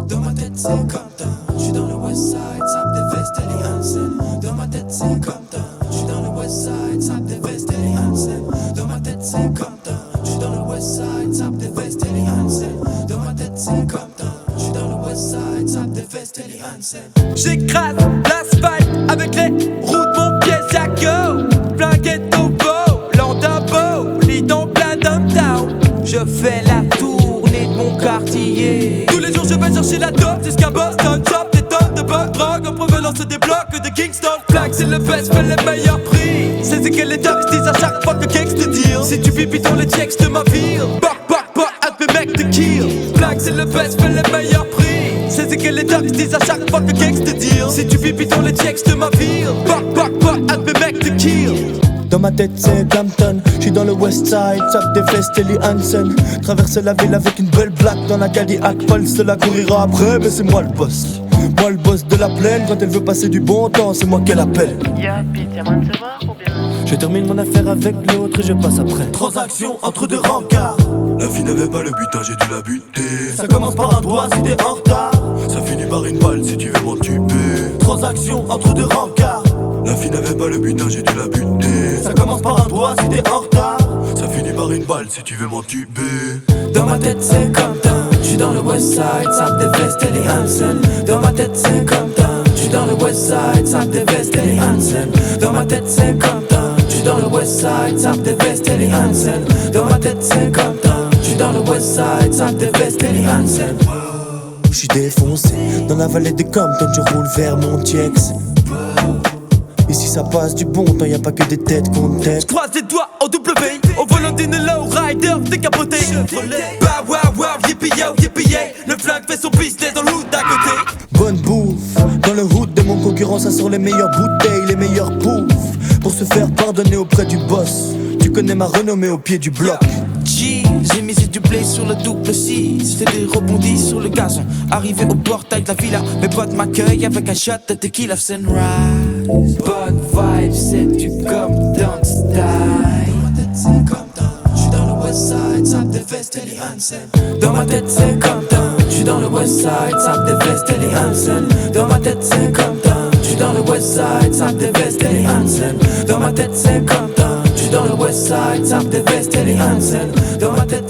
Dans ma tête c'est Compton, j'suis dans le West Side, sape des vestes et les Hansen. Dans ma tête c'est Compton, j'suis dans le West Side, sape des vestes et les Hansen. Dans ma tête c'est Compton, j'suis dans le West Side, sape des vestes et les Hansen. Dans ma tête c'est Compton, j'suis dans le West Side, sape des vestes et les Hansen. J'écrase l'asphalte avec les roues de mon pied, ça go. Plein ghetto beau, l'andabo, lit dans plein downtown. Je fais la tournée de mon quartier. Tous les jours je vais chercher la dope jusqu'à Boston. Chop des tonnes de bonne drogue en provenance des blocs de Kingston. Flag c'est le best, fait les meilleurs prix. C'est ce que les dogs disent à chaque fois que Keks te deal. Si tu pipi dans les checks de ma ville, bok bok bok, hâte mes mecs te kill. Flag c'est le best, fait les meilleurs prix. C'est ce que les dogs disent à chaque fois que Keks te deal. Si tu pipi dans les checks de ma ville, bok bok bok, hâte mes mecs te kill. Dans ma tête c'est Compton, j'suis dans le West Side, sape des vestes et les Hansen. Traverser la ville avec une belle blague dans la Cadillac, Paul se la courira après, mais c'est moi le boss. Moi le boss de la plaine, quand elle veut passer du bon temps, c'est moi qu'elle appelle. Y'a Pete, y'a moyen de se voir ou bien? Je termine mon affaire avec l'autre et je passe après. Transaction entre deux rencarts. La fille n'avait pas le butin, j'ai dû la buter. Ça commence par un doigt si t'es en retard. Ça finit par une balle si tu veux m'entuber. Transaction entre deux rencarts. La fille n'avait pas le butin, j'ai dû la buter. Ça commence par un doigt si t'es en retard. Ça finit par une balle si tu veux m'entuber. Dans ma tête c'est Compton, j'suis dans le West Side, sape des vestes et les Hansen. Dans ma tête c'est Compton, j'suis dans le West Side, sape des vestes et les Hansen. Dans ma tête c'est Compton, j'suis dans le West Side, sape des vestes et les Hansen. Dans ma tête c'est Compton, j'suis dans le West Side, sape des vestes et les Hansen. J'suis défoncé, dans la vallée de Compton, je roule vers mon TX. Ici ça passe du bon temps, y'a pas que des têtes qu'on tête. J'croise les doigts au W, au volant d'une lowrider décapoté. Bah wow wow, yippee yo, yippee yay. Le flingue fait son business dans le hood d'à côté. Bonne bouffe, dans le hood de mon concurrent, ça sort les meilleures bouteilles, les meilleures bouffes. Pour se faire pardonner auprès du boss, tu connais ma renommée au pied du bloc. G, j'ai misé du blé sur le double 6. Fait des rebondis sur le gazon. Arrivé au portail de la villa, mes potes m'accueillent avec un shot de tequila sunrise. Bonne vibe, c'est du Compton style. Dans ma tête c'est Compton, j'suis dans le West Side, sape des vestes et les Hansen. Dans ma tête c'est Compton, j'suis dans le West Side, sape des vestes et les Hansen. Dans ma tête c'est Compton, j'suis dans le West Side, sape des vestes et les Hansen. Dans ma tête c'est Compton, j'suis dans le West Side, sape des vestes et les Hansen. Dans ma tête